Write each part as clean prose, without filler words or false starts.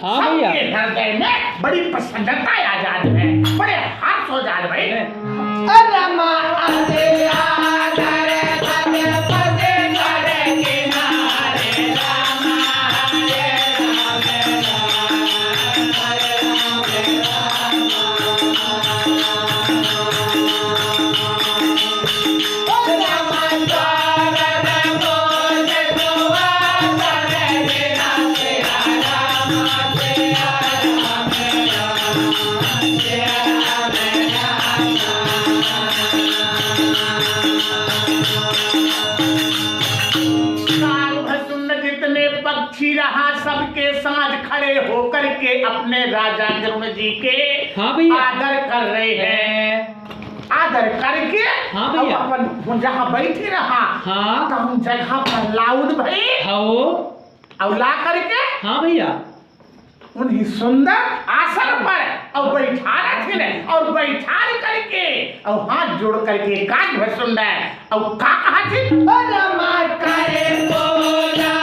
हाँ भैया। सबके हृदय में बड़ी प्रसन्नता आ जाती है, बड़े हर्ष हो जाते भाई। रमा अतिया करे सत्य पदे करे किनारे रामा हरे राम हरे राम पक्षी रहा सबके साथ खड़े होकर के अपने राजा गरुड़ जी के हाँ भैया। आदर कर रहे हैं। आदर करके हाँ भैया। अपन जहाँ बैठे रहा हाँ। तो हम जगह पर लाउड भाई हाँ और ला करके हाँ भैया उन्हीं सुंदर आसन पर और बैठा रखे और बैठा करके और हाथ जोड़ करके कान भर सुंदर और का कहा थी रमा करे बोला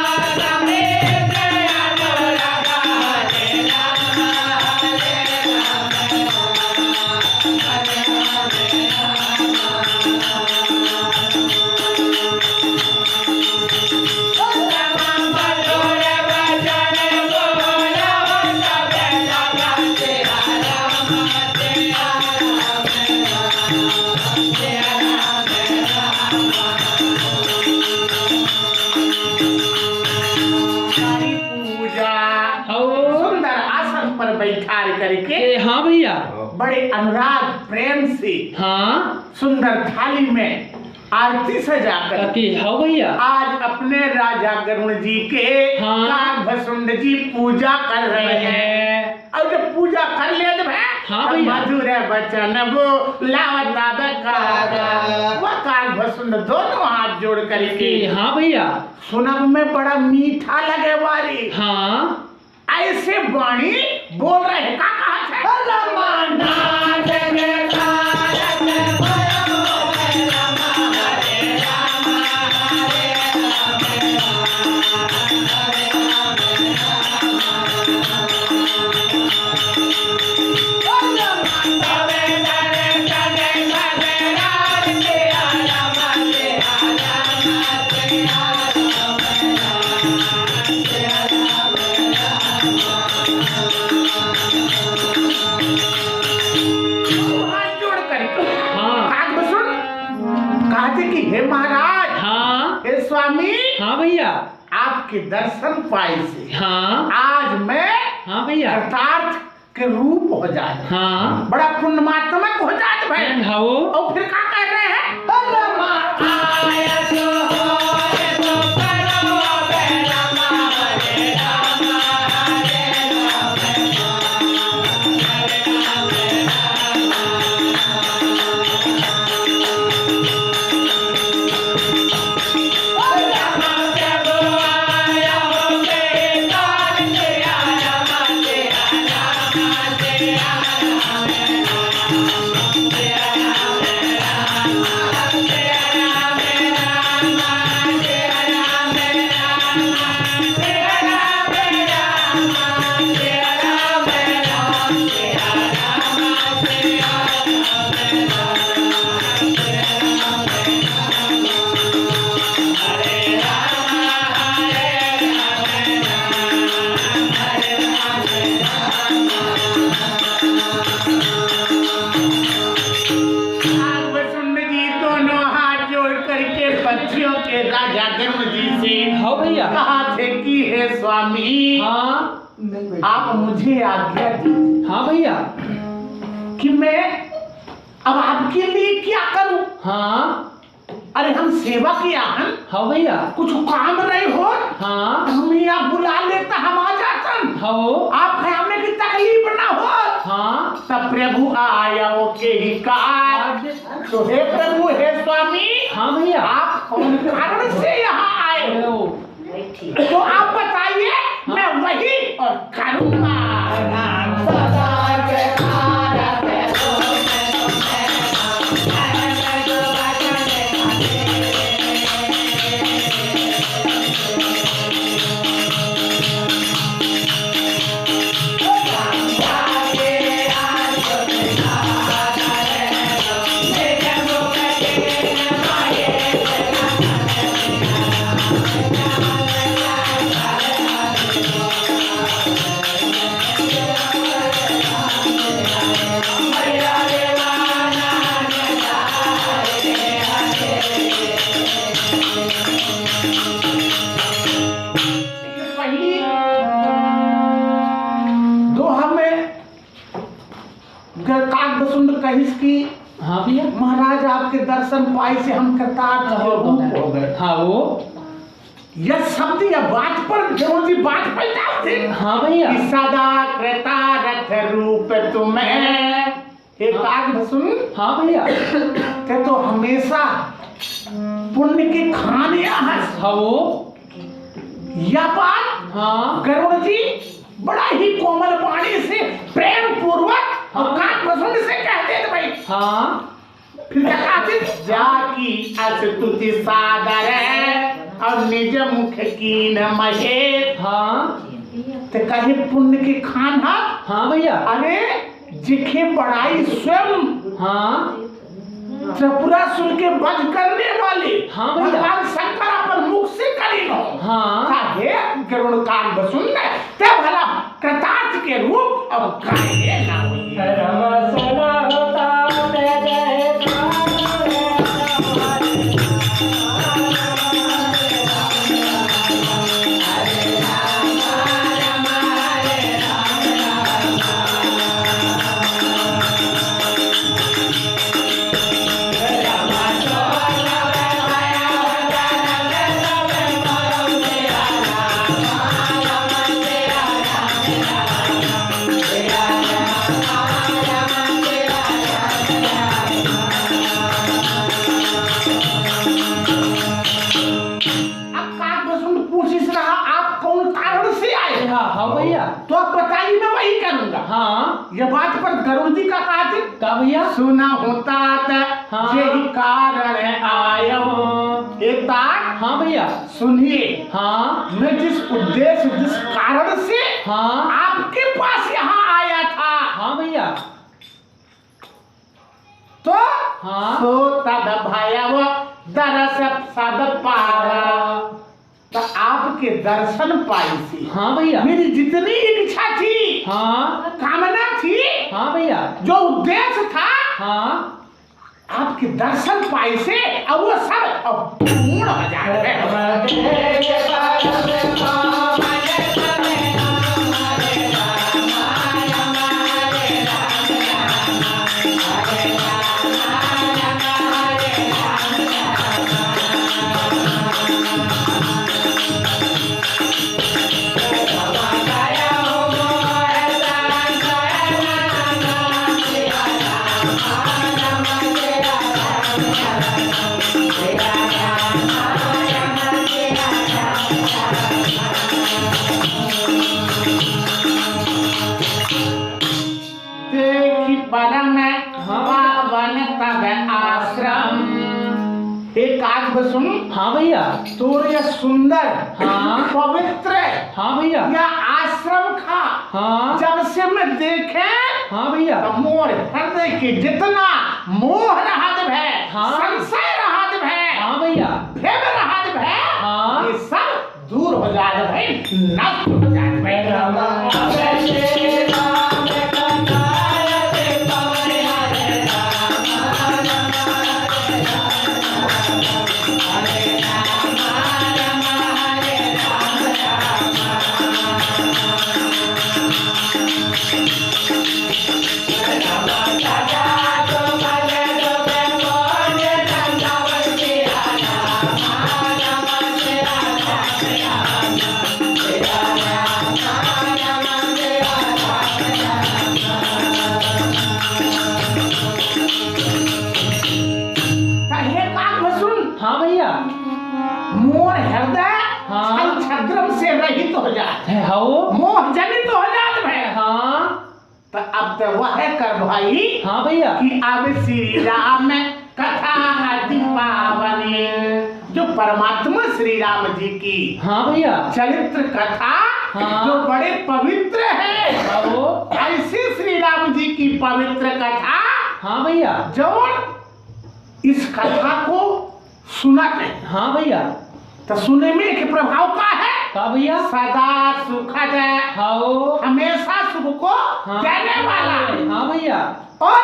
बैठार करके हाँ भैया बड़े अनुराग प्रेम से हाँ सुंदर थाली में आरती सजा कर हाँ भैया आज अपने राजा गरुड़ जी के हाँ। काकभसुंड जी पूजा कर रहे हैं। और जब पूजा कर ले हाँ भैया मधुर वचन वो लावता वो काकभसुंड दोनों हाथ जोड़ करके हाँ भैया सुनब में बड़ा मीठा लगे वारी हाँ ऐसे वाणी बोल रहे हैं का कहा हे महाराज हाँ हे स्वामी हाँ भैया आपके दर्शन पाए से हाँ आज मैं हाँ भैया कृतार्थ के रूप हो जाते हाँ बड़ा पुण्यमात्मक हो जाते भाई हाँ और फिर क्या कर रहे हैं राजा गरुड़ जी से हाँ भैया कहा थे कि हे स्वामी हाँ आप मुझे आज्ञा दीजिए हाँ भैया कि मैं अब आपके लिए क्या करूं हाँ अरे हम सेवा किया हैं हाँ भैया कुछ काम नहीं हो हाँ हमें आप बुला लेता हम आ जातन हाँ आप हमें की तकलीफ ना हो हाँ तब प्रभु आया के ही कहा तो हे प्रभु हे स्वामी हाँ भैया आप कौन कारण से यहाँ आए तो आप बताइए मैं वही और करूँगा काकभसून कहिस की हाँ भैया महाराज आपके दर्शन पाई से हम कृतार्थ हो गए। हाँ वो यह शब्द या बात पर जरूर जी बात पलटाते थे। हाँ भैया कि सदा कृतार्थ रूप तुम्हें हे काकभसून। हाँ भैया ते तो हमेशा पुण्य की खानियां हैं। हाँ वो यह बात हाँ गरुड़ जी बड़ा ही कोमल वाणी से प्रेम पूर्वक और काकभसून से कहते थे भाई। हाँ फिर क्या कहते? जाकी अस्तुति सादर और निज मुख कीन महे। हाँ ते कहे पुण्य की खान है। हाँ भैया अरे जिखे बड़ाई स्वयं हाँ त्रिपुरासुर के वध करने वाले हाँ भैया। भगवान शंकर अपन मुख से करी हो। हाँ काहे गरुड़ काकभसून ने ते भला कृतार्थ के रूप और काहे ना हुई। हाँ भैया तो अब बताइए मैं वही करूंगा। हाँ ये बात पर गरुड़ जी का कहते का भैया सुना होता हाँ। यही कारण आयो। एक बात हाँ भैया सुनिए। हाँ मैं जिस उद्देश्य जिस कारण से हाँ आपके पास यहाँ आया था हाँ भैया तो हाँ सो तद भयव दरस सद पावा। तो आपके दर्शन पाई थी। हाँ भैया मेरी जितनी इच्छा थी हाँ कामना थी हाँ भैया जो उद्देश्य था हाँ आपके दर्शन पाई से अब वो सब अब पूर्ण हो जाए। परम पावन तब आश्रम। हे काकभसून हाँ भैया सूर्य सुंदर हाँ। पवित्र हाँ भैया यह आश्रम था। हाँ जब से मैं देखे हाँ भैया तो मोर हृदय की जितना मोह रहत है हाँ। संशय रहत है हाँ भैया भेद रहत है हाँ। ये सब दूर हो जात है नष्ट हो जात है। हाँ भैया मोर हृदय हाँ। छद्रम से रहित हो जात है। हाँ वो मोह जनित हो जात है। हाँ तो अब तो वह कर भाई हाँ भैया कि अब श्री राम कथा अति पावनी जो परमात्मा श्री राम जी की हाँ भैया चरित्र कथा हाँ। जो बड़े पवित्र है हाँ वो ऐसी श्री राम जी की पवित्र कथा हाँ भैया जो इस कथा को सुनते हाँ भैया तो सुनने में एक प्रभाव का है का भैया सदा सुखद हाँ वो हमेशा सुख को हाँ। देने वाला हाँ भैया और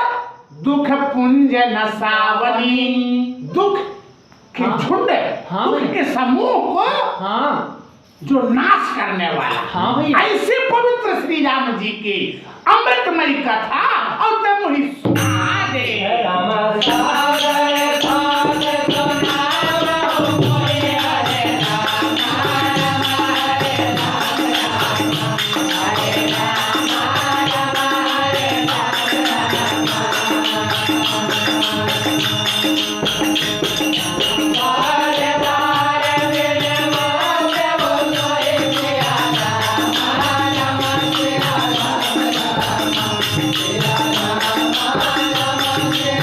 दुख पुंज नसावनी दुख के हाँ। झुंड हाँ दुख भैया। के समूह को हाँ जो नाश करने वाला हाँ भैया ऐसे पवित्र श्री राम जी की अमृतमयी कथा आओ ते मुझे सुना दे राम सागर साथ सुनावो मोहि हरे राम राम हरे राम राम हरे राम हरे राम बारे बारे मिले मोते वो सोए सिया राम राम सिया राम राम सिया राम राम सिया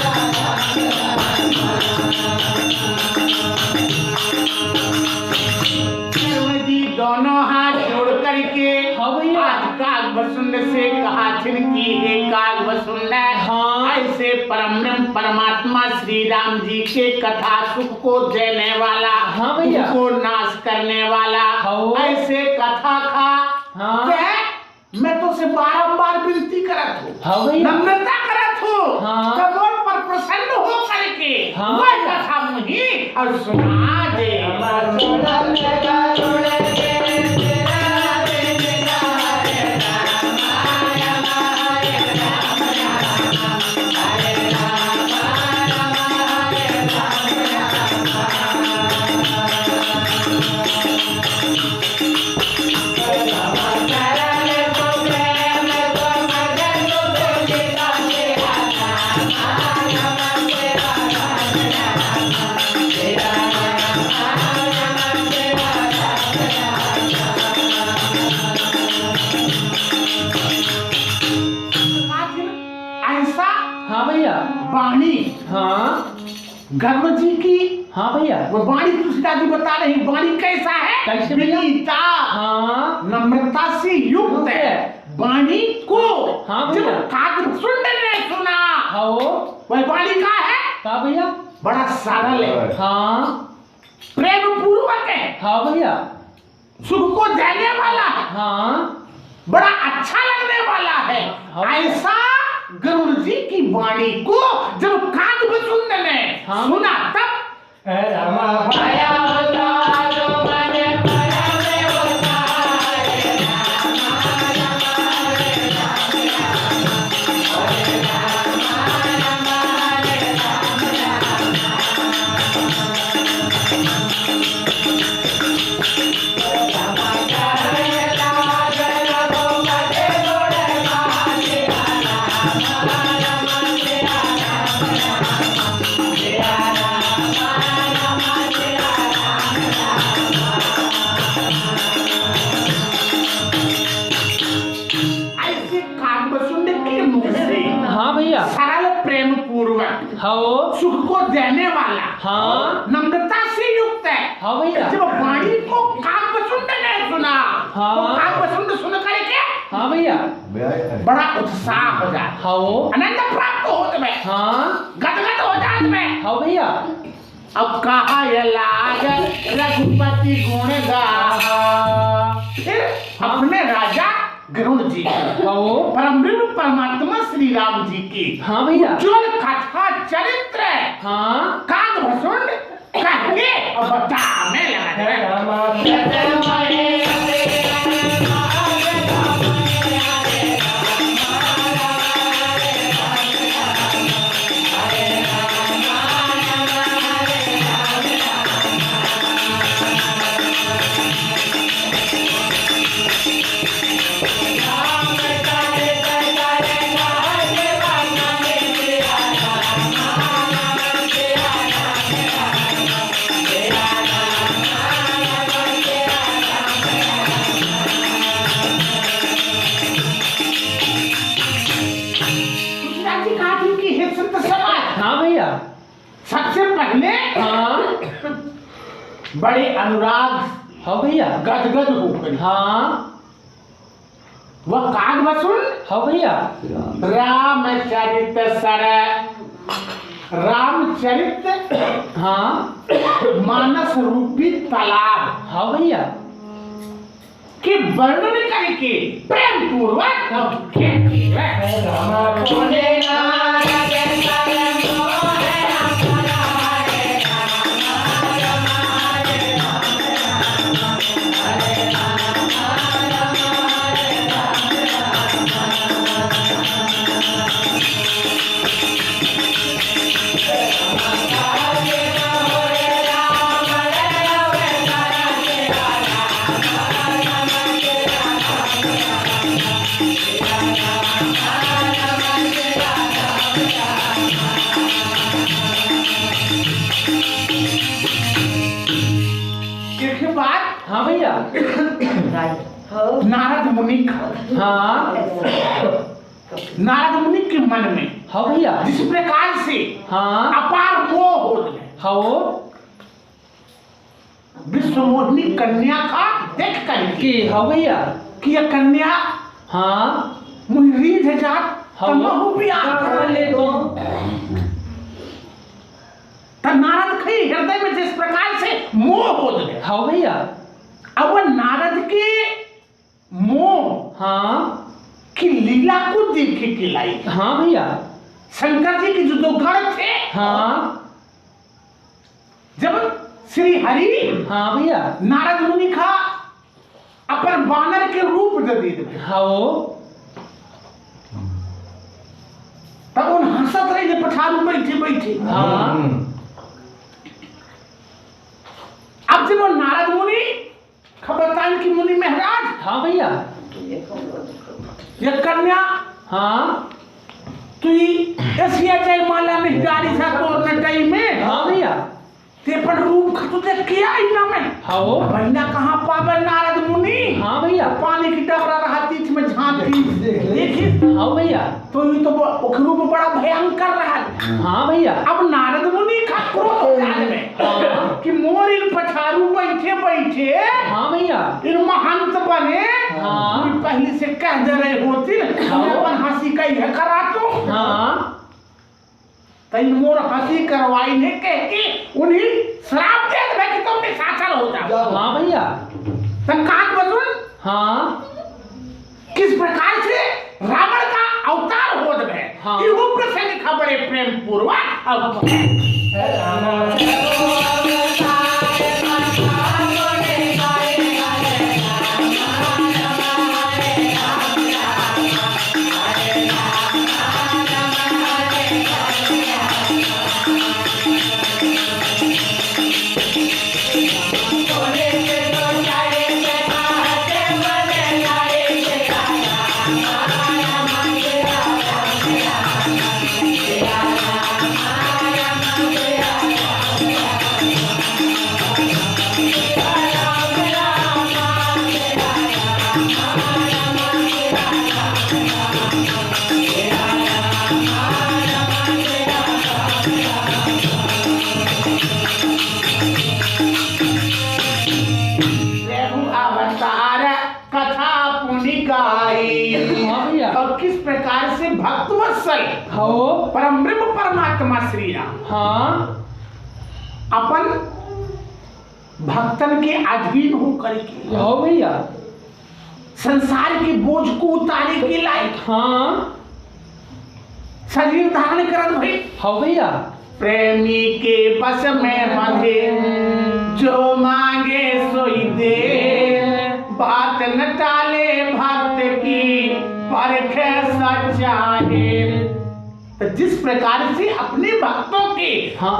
जी दोनों हाथ जोड़ करके हाँ भैया। आज काग वसुंड से कहा छिड़की है काग वसुंड हाँ। ऐसे परम परमात्मा श्री राम जी के कथा सुख को देने वाला हाँ भैया। दुख को नाश करने वाला हाँ। ऐसे कथा खा हाँ। मैं तो से बारंबार विनती करत हूँ हाँ भैया। नम्रता करत हूँ हाँ। कबोल पर प्रसन्न हो करके हाँ। वह कथा मुझे और सुना दे ऐसा हाँ भैया। वाणी हाँ गर्व जी की हाँ भैया। वो वाणी तुलसीदास जी बता रही वाणी कैसा है कैसे भैया? विनीता हाँ नम्रता से युक्त है वाणी को हाँ जब भैया। कागभूषण ने सुना हाँ वह वाणी का है का भैया। बड़ा सरल है हाँ प्रेम पूर्वक है हाँ भैया। सुख को देने वाला है हाँ बड़ा अच्छा लगने वाला है हाँ। ऐसा गरुड़ जी की वाणी को जब कागभूषण ने हाँ। सुना तब ऐसे कागभूषण के मुख से हाँ भैया। सरल प्रेम पूर्वक हाँ सुख को देने वाला हाँ। नम्रता से युक्त है हाँ भैया। जब वाणी को कागभूषण ने सुना हाँ। तो कागभूषण सुन करके हाँ भैया। बड़ा उत्साह हो जाता हाँ आनंद प्राप्त होत में हाँ गदगद हो जात में हाँ भैया। अब कहा ये लाग रघुपति गुण गाहा फिर अपने राजा गरुड़ जी हाँ परम परमात्मा श्री राम जी की हाँ भैया। उज्ज्वल कथा चरित्र हाँ कागभूषण कह के और बता में लगा तुलसीदास जी कहा थी कि हे संत समाज हाँ भैया। सबसे पहले हाँ बड़े अनुराग हाँ भैया। गदगद होकर हाँ वह कागभूषण हाँ भैया। रामचरित सर रामचरित हाँ मानस रूपी तालाब हाँ भैया। के वर्णन करके प्रेम पूर्वक एक बात हाँ भैया। नारद मुनि का हाँ नारद मुनि के मन में हाँ भैया। जिस प्रकार से हाँ अपार मोह हो गए, हाँ विश्वमोहिनी कन्या का देख करके हाँ भैया। कि यह कन्या हाँ मुहरीद है जात हाँ तमहु भी आकर ले तो नारद के हृदय में जिस प्रकार से मोह हो गए, हाँ भैया। अब वह नारद के मोह हाँ की लीला को देखे के लाई। हाँ भैया। शंकर जी के जो दो गण थे, हाँ जब श्री हरि हाँ भैया। नारद मुनि का अपन बानर के रूप दे दी, हाँ तब उन हंसत रहे पठारू बैठे बैठे। हाँ अब जब वो नारद मुनि खबरदान की मुनि महाराज, हाँ भैया। ये कन्या हाँ तू ऐसी जयमाला में गाड़ी सा तो नटई में हाँ भैया। ते पर रूप खतु देख किया इना में हाँ बहना कहाँ पावे नारद मुनि। हाँ भैया। पानी की डबरा रहा तीच में झांकी देखी हाँ भैया। तो ये तो रूप बड़ा भयंकर रहा। हाँ भैया। अब नारद मुनि का क्रोध हो जाने में कि मोर इन पठारू बैठे बैठे हाँ भैया। इन महंत बने। हाँ। तुम पहले से कह दे रहे होती अपन हंसी कही है करा तो हाँ तइन मोर हंसी करवाई ने कह के उन्हीं श्राप दे दे कि तुम निशाचर हो जाओ। हाँ भैया। तब काट बसुन हाँ किस प्रकार से रावण का अवतार हो दे। हाँ। इहो प्रसंग का बड़े प्रेम पूर्वक अब और किस प्रकार से भक्तवत्सल हाँ परम ब्रह्म परमात्मा श्री राम हाँ अपन भक्तन के अधीन होकर के हाँ भैया। संसार के बोझ को उतारे के लायक हाँ शरीर धारण करन भाई। हाँ भैया। प्रेमी के बस में बंधे जो मांगे सोई दे, बात न टाले भक्त की परखे सच्चाई। तो जिस प्रकार से अपने भक्तों के हाँ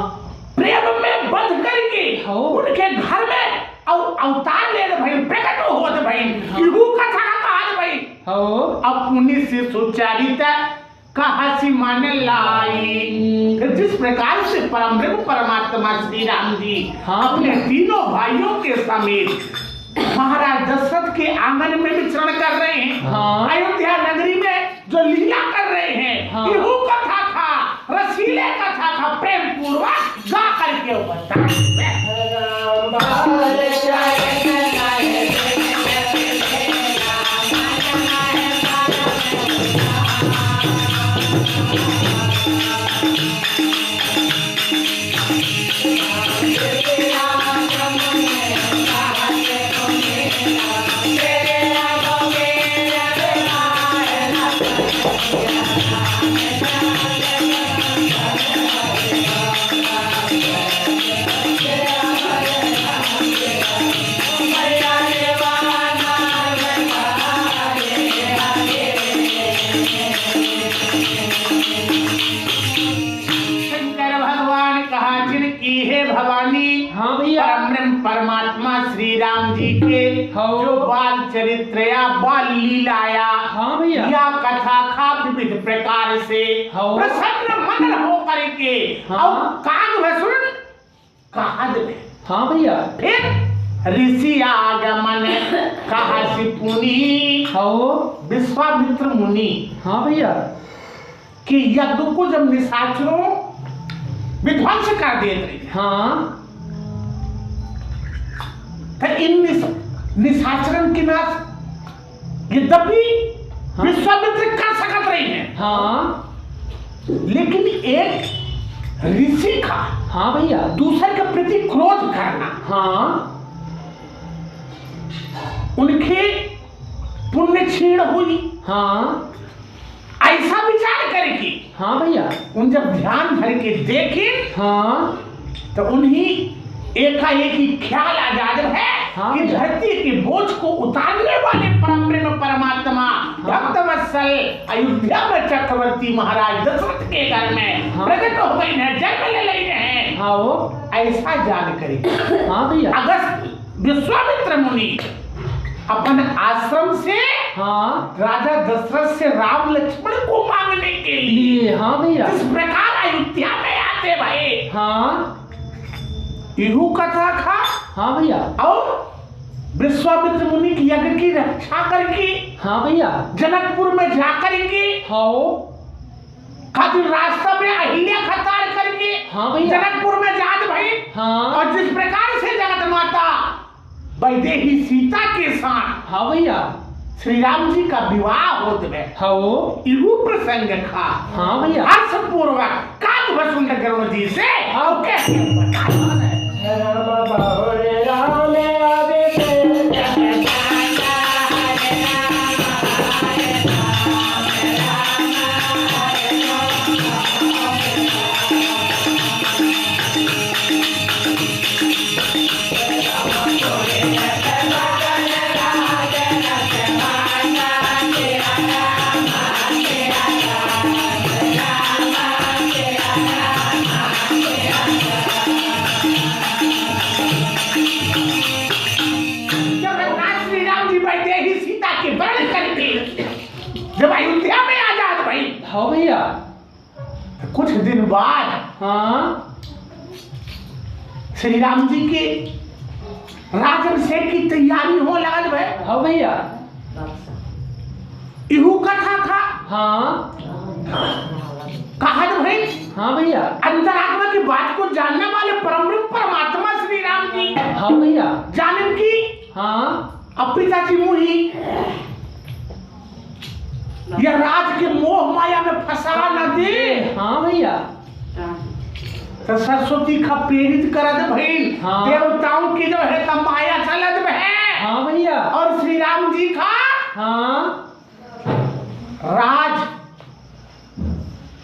प्रेम में बंध करके हाँ। उनके घर में अवतार ले भाई प्रकट हो भाई इहू कथा कहा भाई। हाँ अपनी से सुचारिता कहासी मान लाई। जिस प्रकार से परम ब्रह्म परमात्मा श्री राम जी हाँ। अपने तीनों भाइयों के समेत महाराज दशरथ के आंगन में विचरण कर रहे हैं। हाँ। अयोध्या नगरी में जो लीला कर रहे हैं हाँ। इहू कथा था, रसीले कथा था, प्रेम पूर्वक गा करके बता। हाँ। जो बाल चरित्र या बाल लीलाया हाँ भैया। या कथा का विविध प्रकार से हाँ। प्रसन्न मन हो करके हाँ। और काग भसुर कहा दे। हाँ भैया। फिर ऋषि आगमन कहा से पुनि हाँ विश्वामित्र मुनि। हाँ भैया। कि यज्ञ को जब निशाचरों विध्वंस कर देते रहे, हाँ तो इन निशाचरन के नाश यद्यपि हाँ। विश्वामित्र कर सकत रही है, हाँ लेकिन एक ऋषि का हाँ भैया। दूसरे के प्रति क्रोध करना, हाँ उनके पुण्य क्षीण हुई, हाँ ऐसा विचार करके हाँ भैया। उन जब ध्यान धर के देखे हाँ तो उन्हीं एकाएक ही ख्याल आ जाता है हाँ कि भैया। धरती के बोझ को उतारने वाले परम प्रेम परमात्मा भक्तवत्सल अयोध्या में चक्रवर्ती महाराज दशरथ के घर में हाँ। प्रकट हो गए हैं, जन्म ले रहे हैं। हाँ वो ऐसा जान करें हाँ भैया। अगस्त विश्वामित्र मुनि अपन आश्रम से हाँ राजा दशरथ से राम लक्ष्मण को मांगने के लिए लिए हाँ भैया। इस प्रकार अयोध्या में आते भाई। हाँ इहू कथा था। हाँ भैया। और विश्वामित्र मुनि की यज्ञ की रक्षा करके हाँ भैया। जनकपुर में जाकर के हाँ खातिर रास्ता में अहिल्या खतार करके हाँ भैया। जनकपुर में जात भाई। हाँ और जिस प्रकार से जगत माता वैदेही सीता के साथ हाँ भैया। श्री राम जी का विवाह होते है, हाँ वो इहू प्रसंग था। हाँ भैया। हर्षपूर्वक काग भसुंड गरुड़ जी से और कैसे बताया जब अयोध्या में आजाद भाई। हाँ भैया। कुछ दिन बाद हाँ श्री राम जी के राज्याभिषेक की तैयारी हो लगल भाई। हाँ भैया। इहू कथा था। हाँ कहा भाई। हाँ भैया। अंतरात्मा की बात को जानने वाले परम परमात्मा श्री राम जी। हाँ भैया। जानन की हाँ अब पिताजी मुहि यह राज के मोह माया में फंसा न दे। हाँ भैया। तो सरस्वती का प्रेरित करत भइल। हाँ। देवताओं की जो है तब माया चलत है। हाँ भैया। और श्री राम जी का हाँ राज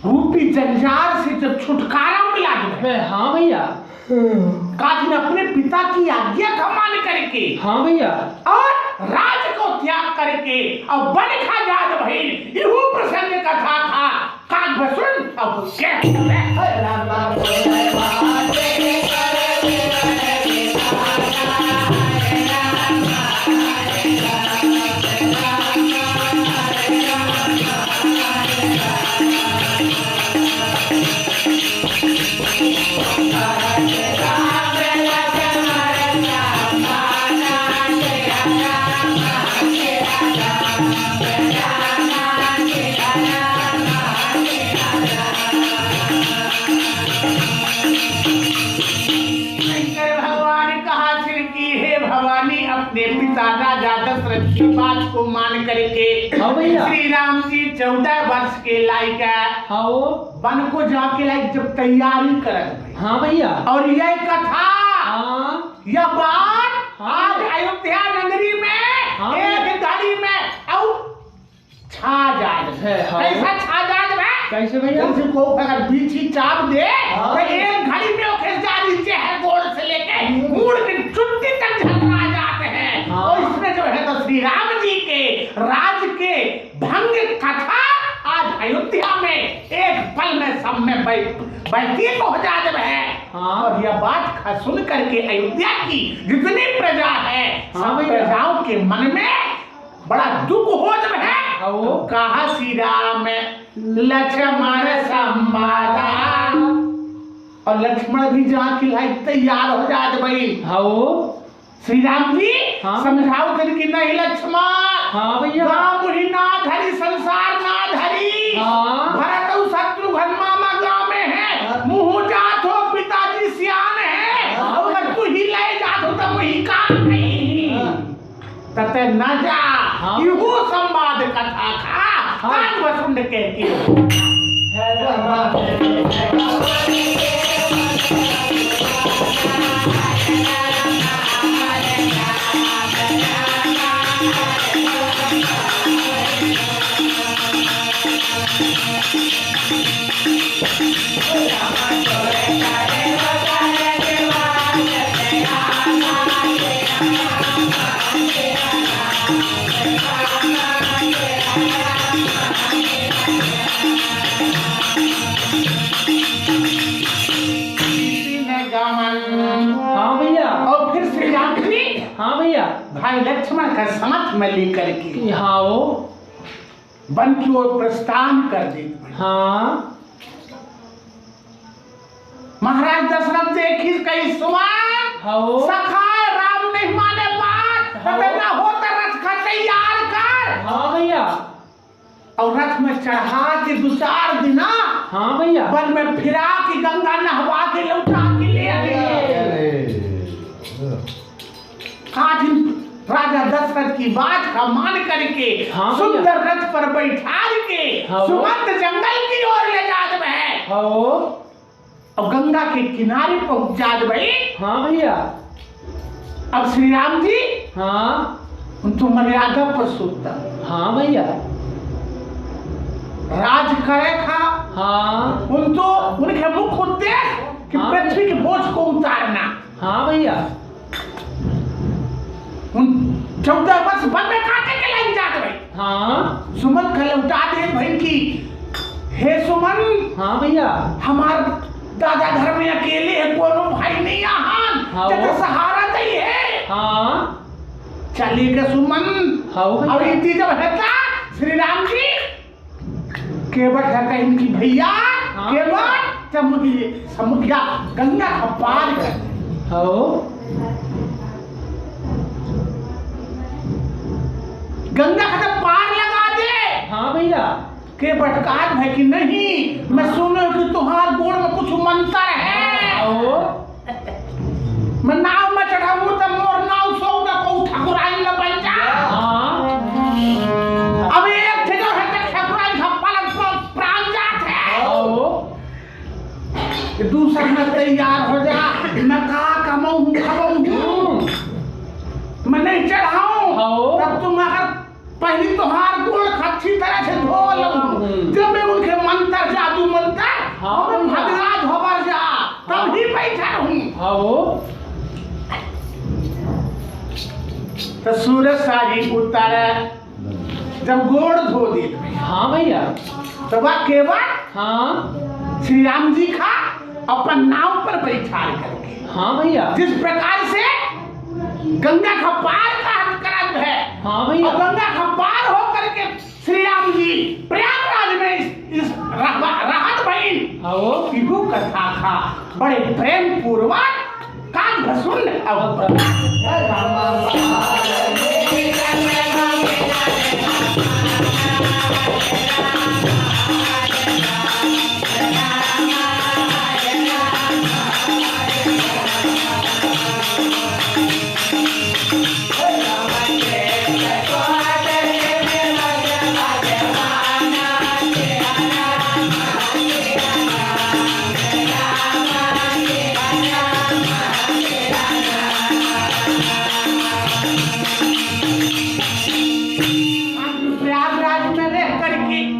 रूपी जंजाल से जब छुटकारा मिला बे हाँ भैया। काजी ने अपने पिता की आज्ञा का मान करके हाँ भैया। और राज को त्याग करके और बन खा जात भइल। इहू प्रसंग कथा था। काग भसुन अब अपने पिता राजा दशरथ की बात को मान करके श्री राम जी 14 वर्ष के लायक हाँ वो वन को जाके लायक जब तैयारी करत। हाँ भैया। और यह कथा हाँ यह बात आज अयोध्या नगरी में एक घड़ी में और छा जाए है। कैसा छा जाए कैसे भैया? जैसे को अगर बीची चाप दे तो एक घड़ी में ओखे जारी है गोड़ से लेके मूड़ की चुट्टी तक झलरा जाते हैं। और इसमें जो है तो श्री राम जी के राज के भंग कथा आज अयोध्या में एक पल में सब में में व्यतीत हो जात है। हाँ। और यह बात सुन करके अयोध्या की जितनी प्रजा है, हाँ सब प्रजाओं के मन में बड़ा दुख हो जब है। वो कहा श्री राम लक्ष्मण संवादा, और लक्ष्मण भी जहाँ खिलाई तैयार हो जात भाई। हाँ वो श्री राम जी हाँ। समझाओ कर कि नहीं लक्ष्मण, हाँ भैया गाँव ही ना धरी संसार ना धरी। हाँ। भरत और शत्रुघ्न मामा गाँव में है, मुँह जात हो पिताजी सियान है। हाँ। और अगर तू ही ले जात हो तो वही काम नहीं तते न जा। हाँ। इहू संवाद कथा खा कान वसुंड के की। हाँ भैया और फिर श्री राम जी हाँ भैया भाई लक्ष्मण का साथ में लेकर के हाँ वो वन की ओर प्रस्थान कर देते। हाँ महाराज दशरथ देखी कई सुमान, हाँ वो सखा राम नहीं माने बात, हाँ। तब ना हो तो रथ का तैयार कर। हाँ भैया और रथ में चढ़ा के 2-4 दिना हाँ भैया वन में फिरा कि गंगा नहवा के लौटा के ले आए। आज राजा दशरथ की बात का मान करके हाँ सुंदर रथ पर बैठा के हाँ। सुमंत जंगल की ओर ले जात है। हाँ वो और गंगा के किनारे पहुंचा भाई। हाँ भैया अब श्री राम जी हाँ उनको मर्यादा पुरुषोत्तम हाँ भैया राज करे खा। हाँ उनको उनके मुख्य उद्देश्य कि हाँ। पृथ्वी के बोझ को उतारना। हाँ भैया उन 14 वर्ष वन में काटे के लग जाते भाई। हाँ सुमन का लौटा दे भाई की, हे सुमन हाँ भैया हमार दादा घर में अकेले है, कोनो भाई नहीं यहाँ। हाँ। जब सहारा दई है। हाँ चलिए सुमन। हाँ अब भैया इतनी जब है श्री राम जी केवल है इनकी भैया हाँ। केवल समुद्र गंगा का पार कर दे। हाँ वो गंगा का जब पार लगा दे। हाँ भैया के भटकात है कि नहीं, मैं सुनो कि तुम्हार गोड़ में कुछ मंत्र है। हाँ वो मैं नाव में चढ़ाऊं तो मोर नाव सौ ना को ठाकुराई न बन जा। हाँ अब एक ठेका है तक ठाकुराई का पलक प्राण जात है। हाँ वो दूसरा में तैयार हो जा, मैं कहा कमाऊं खाऊं मैं नहीं चढ़ाऊं। हाँ। तब तुम अगर पहली तुम्हार गोड़ अच्छी तरह से धो लूं, जब मैं उनके मंत्र जादू मंत्र हाँ। मैं भगना धोबर जा तब ही बैठा हूं। हाँ वो तो सूरज सारी उतारे जब गोड़ धो दी हाँ भैया तो वह केवल हाँ श्री राम जी का अपन नाव पर बैठा करके हाँ भैया जिस प्रकार से गंगा का पार का करब है। हाँ भैया और गंगा का पार हो करके श्री राम जी प्रयागराज में इस राहत भई। हाँ वो इहू कथा खा बड़े प्रेम पूर्वक कान भसुन अब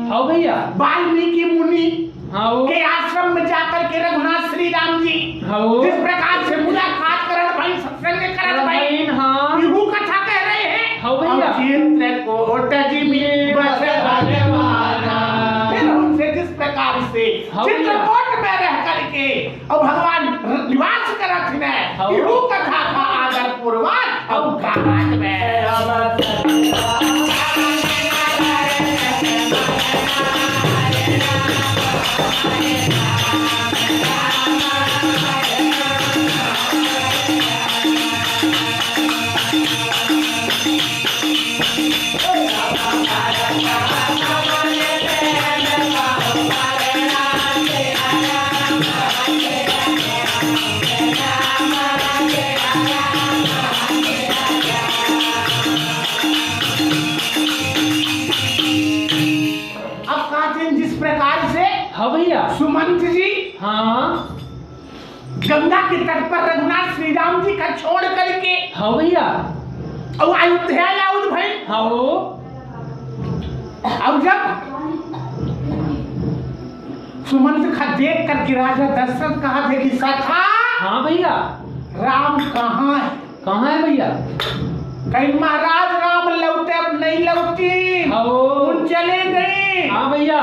हाँ भैया वाल्मीकि मुनि हाँ वो के आश्रम में जाकर के रघुनाथ श्री राम जी हाँ वो जिस प्रकार से मुलाकात करत भाई सत्संग करत भाई हाँ इहू कथा कह रहे हैं। हाँ भैया। अब चित्रकूट जिमि बस भगवाना। फिर उनसे जिस प्रकार से हाँ भैया। चित्रकूट के और भगवान निवास करत ने इहू कथा का आदर पूर्वक और गात में हाँ भैया। सुमंत जी हाँ गंगा के तट पर रघुनाथ श्री राम जी का छोड़ करके हाँ भैया और अयोध्या आउट भाई। हाँ वो अब जब सुमंत का देख करके राजा दशरथ कहा थे कि सखा हाँ भैया राम कहाँ है? कहाँ है भैया? कहीं महाराज राम लौटे अब नहीं लौटी हाँ वो उन चले गई। हाँ भैया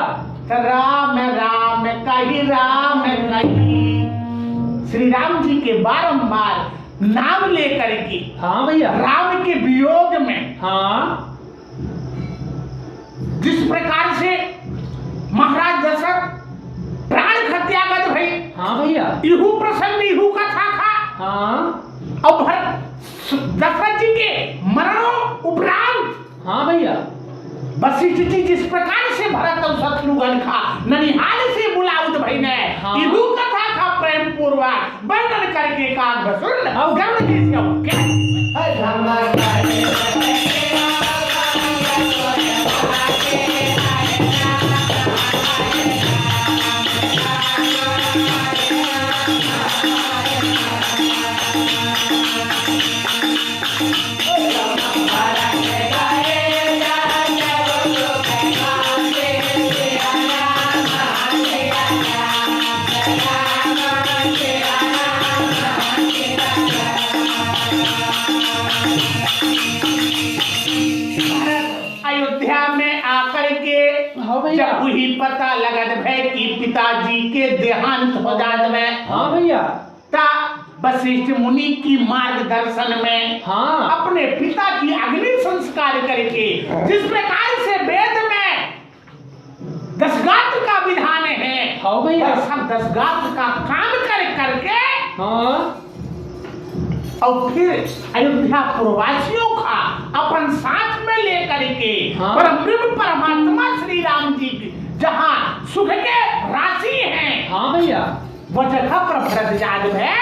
राम राम कही राम कही श्री राम जी के बारंबार नाम लेकर के हाँ भैया राम के वियोग में हाँ जिस प्रकार से महाराज दशरथ प्राण खत्यागत भई। हाँ भैया इहू प्रसंग इहू कथा था। हाँ और दशरथ जी के मरणों उपरांत हाँ भैया वशिष्ठ जी जिस प्रकार से भरत और शत्रुघ्न का ननिहाल से बुलाउत भई ने इहू कथा का प्रेम पूर्वक वर्णन करके काग भसुर और गरुड़ जी से जब वही पता लगत भय कि पिताजी के देहांत हो जात में। हाँ भैया ता वशिष्ठ मुनि की मार्गदर्शन में हाँ अपने पिता की अग्नि संस्कार करके जिस प्रकार से वेद में दशगात्र का विधान है हाँ भैया सब दशगात्र का काम करके हाँ और फिर अयोध्या प्रवासियों का अपन साथ में लेकर के हाँ। परम परमात्मा श्री राम जी जहाँ सुख के राशि हैं हाँ भैया वो जगह पर भरत जाग है।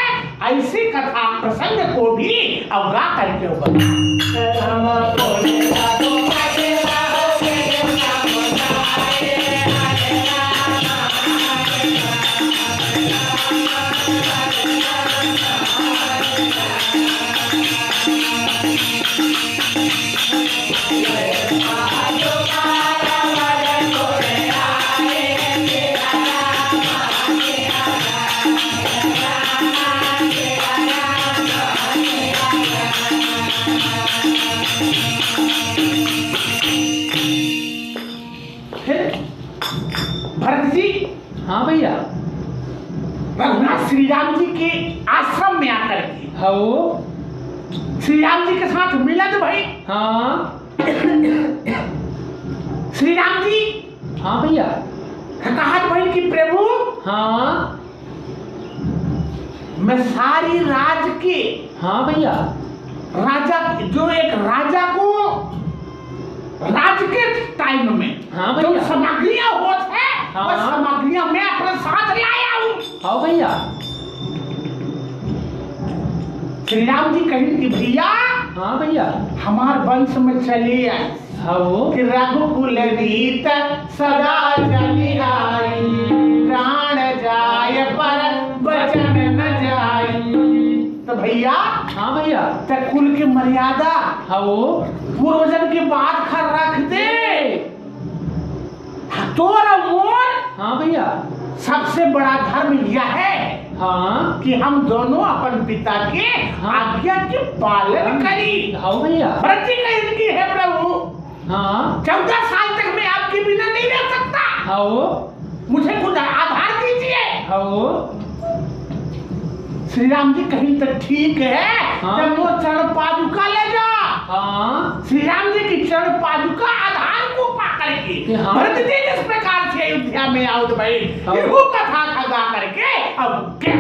ऐसी कथा प्रसंग को भी अवगा करके भरत जी हाँ भैया रघुनाथ श्री राम जी के आश्रम में आकर के हाँ वो श्री राम जी के साथ मिलत भाई। हाँ श्री राम जी हाँ भैया कहा भाई कि प्रभु हाँ मैं सारी राज के हाँ भैया राजा जो एक राजा को राज के टाइम में हाँ जो भैया सामग्रियां होत है हाँ। वो सामग्रियां मैं अपने साथ लाया हूँ। हाँ भैया श्री राम जी कहें कि भैया हाँ भैया हमार वंश में चले आए हाँ वो कि रघुकुल रीत सदा चली आई प्राण जाय पर वचन न जाई। तो भैया हाँ भैया कुल की मर्यादा हाँ वो पूर्वजन की बात कर रख दे तोर मोर। हाँ भैया सबसे बड़ा धर्म यह है हाँ कि हम दोनों अपन पिता के आज्ञा के पालन करी। हाँ भैया भरत जी का इनकी है प्रभु हाँ 14 साल तक मैं आपके बिना नहीं रह सकता। हाँ वो मुझे कुछ आधार दीजिए। हाँ वो श्री राम जी कहीं तो ठीक है, हाँ। जब वो चरण पादुका ले जा। हाँ श्री राम जी की चरण पादुका आधार को पकड़ के हाँ। भरत जी जिस प्रकार से अयोध्या में आओ भाई, हाँ। वो कथा खगा करके अब क्या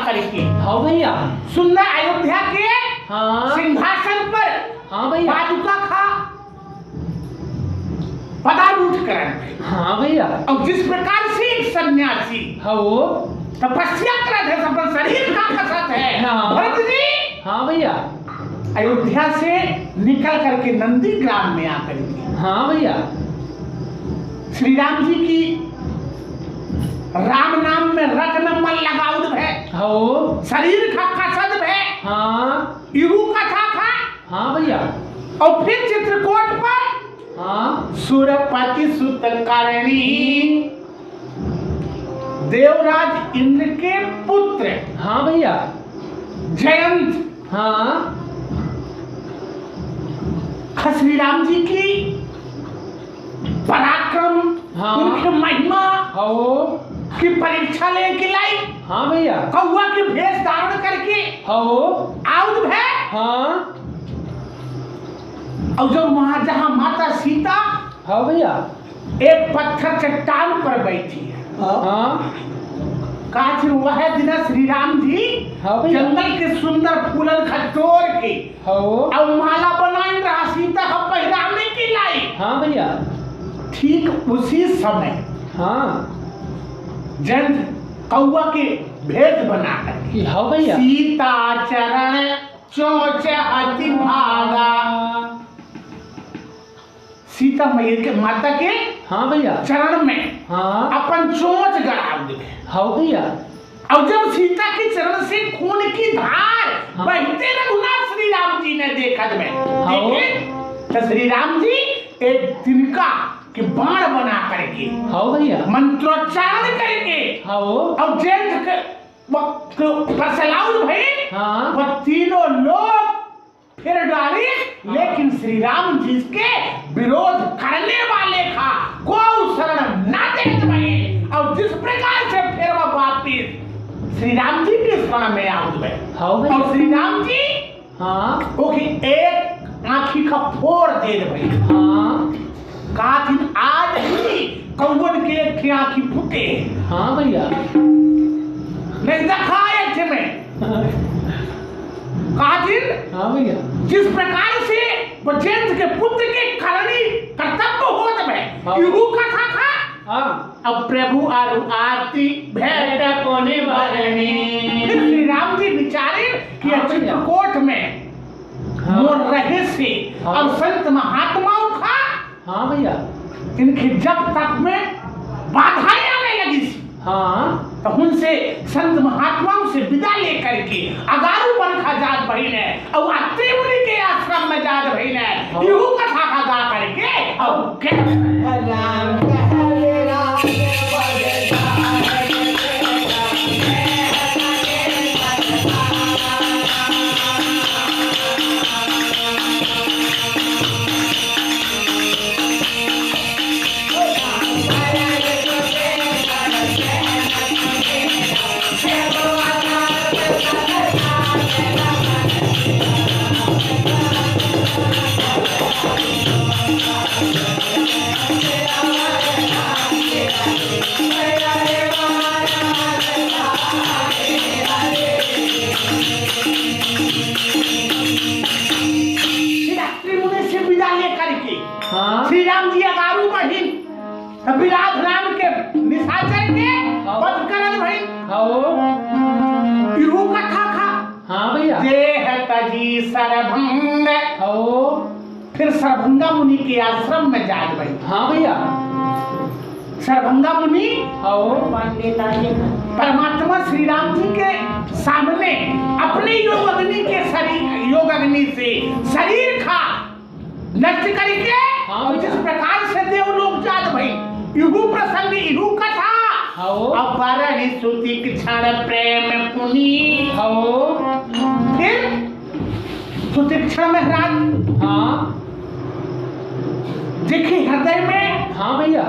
करके हाँ भैया। सुंदर अयोध्या के हाँ सिंहासन पर हाँ भैया। पादुका खा पदारूढ़ करें। हाँ भैया। और जिस प्रकार से एक सन्यासी हाँ वो तपस्या करत है, सब शरीर का कसरत है। हाँ। भरत जी हाँ भैया। अयोध्या से निकल करके नंदी ग्राम में आकर के हाँ भैया। श्री राम जी की राम नाम में रत्न मन लगाउद है। हाँ वो शरीर का कसद है। हाँ इहू कथा था। हाँ भैया। और फिर चित्रकूट पर हाँ सूरपति सुत करणी देवराज इंद्र के पुत्र हाँ भैया। जयंत हाँ श्री राम जी की पराक्रम हाँ। उनकी महिमा हाँ वो की परीक्षा लेके लाई। हाँ भैया। कौआ के भेष धारण करके हाँ वो आउद है। हाँ और जब वहां जहां माता सीता हाँ भैया। एक पत्थर चट्टान पर बैठी है, हाँ काच वह दिन श्री राम जी हाँ भैया। जंगल के सुंदर फूलन खतोड़ के हाँ वो और माला बनाई रहा सीता का पहराने की लाई। हाँ भैया। ठीक उसी समय हाँ जंत कौआ के भेष बनाकर कि हाँ भैया। सीता चरण चोच अति भागा। सीता मैया के माता के हाँ भैया। चरण में हाँ अपन चोंच गड़ा दे। हाँ भैया। और जब सीता के चरण से खून की धार हाँ। बहते रघुनाथ श्री राम जी ने देखा में हाँ। देखे तो श्री राम जी एक तिनका के बाण बना करके हाँ भैया। मंत्रोच्चारण करके हाँ वो और जेठ के फसलाउद भई हाँ वो तीनों लोग फिर डाले। लेकिन श्री राम जी के विरोध करने वाले का कोई शरण ना देत भई। और जिस प्रकार से फिर वो वापिस श्री राम जी के शरण में आउद भई। हाँ भैया। और श्री राम जी हाँ वो की एक आंखी का फोड़ दे भई। हाँ काथिन आज ही कौवन के एक आंखी फूटे हाँ भैया। नहीं देखा एक में काथिन हाँ भैया। जिस प्रकार से वो जयंत के पुत्र के करणी कर्तव्य होत में हाँ। इहू कथा था। हाँ अब प्रभु आरु आरती भेंट कोने भरणी। फिर श्री राम जी विचारे कि हाँ भैया। चित्रकूट में हाँ। मोर रहे से हाँ। अब संत महात्माओं का हाँ भैया। इनके जब तक में बाधाएं आने लगी थी। हाँ तो उनसे संत महात्माओं से विदा लेकर के अगारू बन खा जात बहिन है और अत्रि मुनि के आश्रम में जात बहिन है। हाँ। इहू कथा का गा करके और क्या राम कहले राम Yeah. विराट राम के निशाचर के वध करल भाई हो इहू कथा खा हाँ भैया देह तजी सरभंग हो फिर सरभंगा मुनि के आश्रम में जात भाई हाँ भैया सरभंगा मुनि हो परमात्मा श्री राम जी के सामने अपने योग अग्नि से शरीर खा नष्ट करके हाँ और जिस प्रकार से देवलोक जात भाई इहू प्रसंग इहू कथा हो अपरहि सुति क्षण प्रेम पुनि हो फिर सुतीक्षण महाराज हाँ देखिए हृदय में हाँ भैया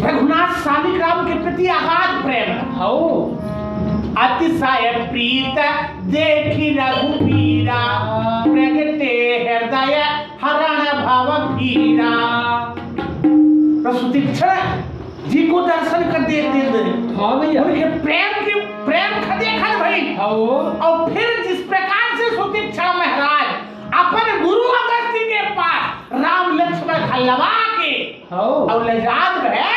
रघुनाथ शालिक राम के प्रति अगाध प्रेम हो अतिशय प्रीत देखी रघुवीरा प्रगटे हृदय हरण भव भीरा। तो सुतीक्षण जी को दर्शन कर देते हाँ भैया उनके प्रेम खदे खद भाई हो और फिर जिस प्रकार से सुतीक्षण महाराज अपन गुरु अगस्त्य के पास राम लक्ष्मण खलवा के हो और लजाद है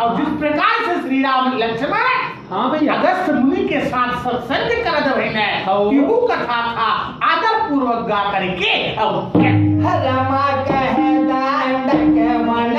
और जिस प्रकार से श्री राम लक्ष्मण हाँ भैया अगस्त मुनि के साथ सत्संग करत भइने हो। इहू कथा का आदर पूर्वक गा करके अब रमा कह दांडक मन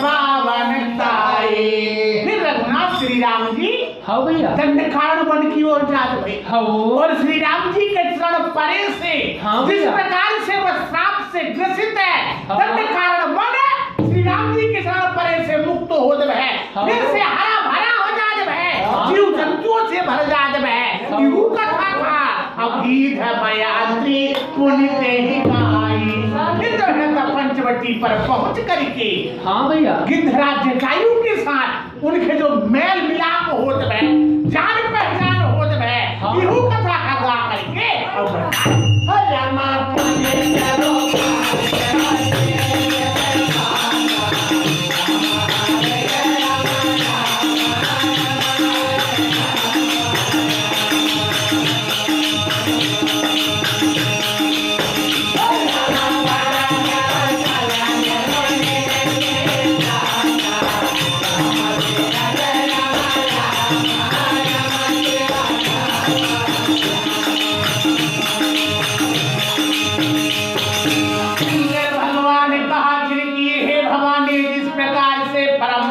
पावन काले हाँ भैया दंडकारण वन की ओर जात भाई हो और श्री राम जी के चरण परे से हाँ जिस भैया। प्रकार से वह श्राप से ग्रसित है हाँ। दंडकारण वन श्री राम जी के चरण परे से मुक्त हो है हाँ। फिर से हरा भरा हो जात है हाँ। जीव जंतुओं से भर जात है हाँ। इहू कथा था अब गीत है बयात्री पुनित ही गाई फिर जो है तो पंचवटी पर पहुंच करके हाँ भैया गिद्धराज जटायु के साथ उनके जो मेल मिलाप होत है जान पहचान होत है हाँ। इहू कथा का गा करके और रामा पुण्य करो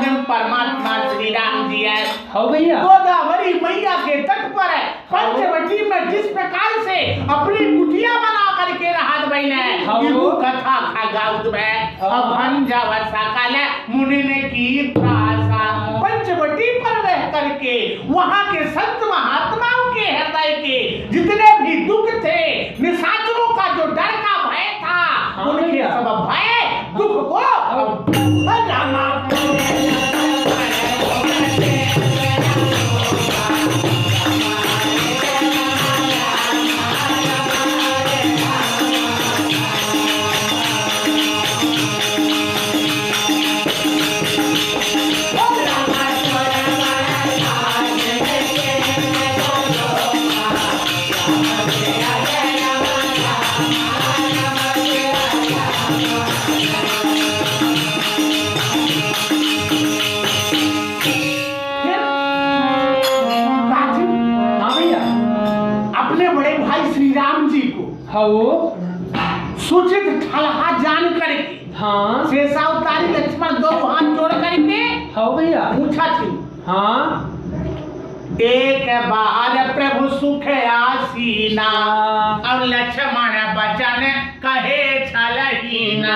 परमात्मा श्री राम जी है हो भैया गोदावरी मैया के तट पर है पंचवटी में जिस प्रकार से अपनी कुटिया बना करके रहत बइने इहू कथा का गाउत में अभंजव सकल मुनि ने की त्रासा पंचवटी पर रह करके वहां के संत महात्माओं के हृदय के जितने भी दुख थे निशाचरों का जो डर का भय था उनके सब भय दुख को रामा हो सूचित ठलहा जान करके हाँ शेषावतारी लक्ष्मण दो हाथ जोड़ करके हो भैया पूछा थी हाँ एक बार प्रभु सुख आसीना और लक्ष्मण बचन कहे छलहीना।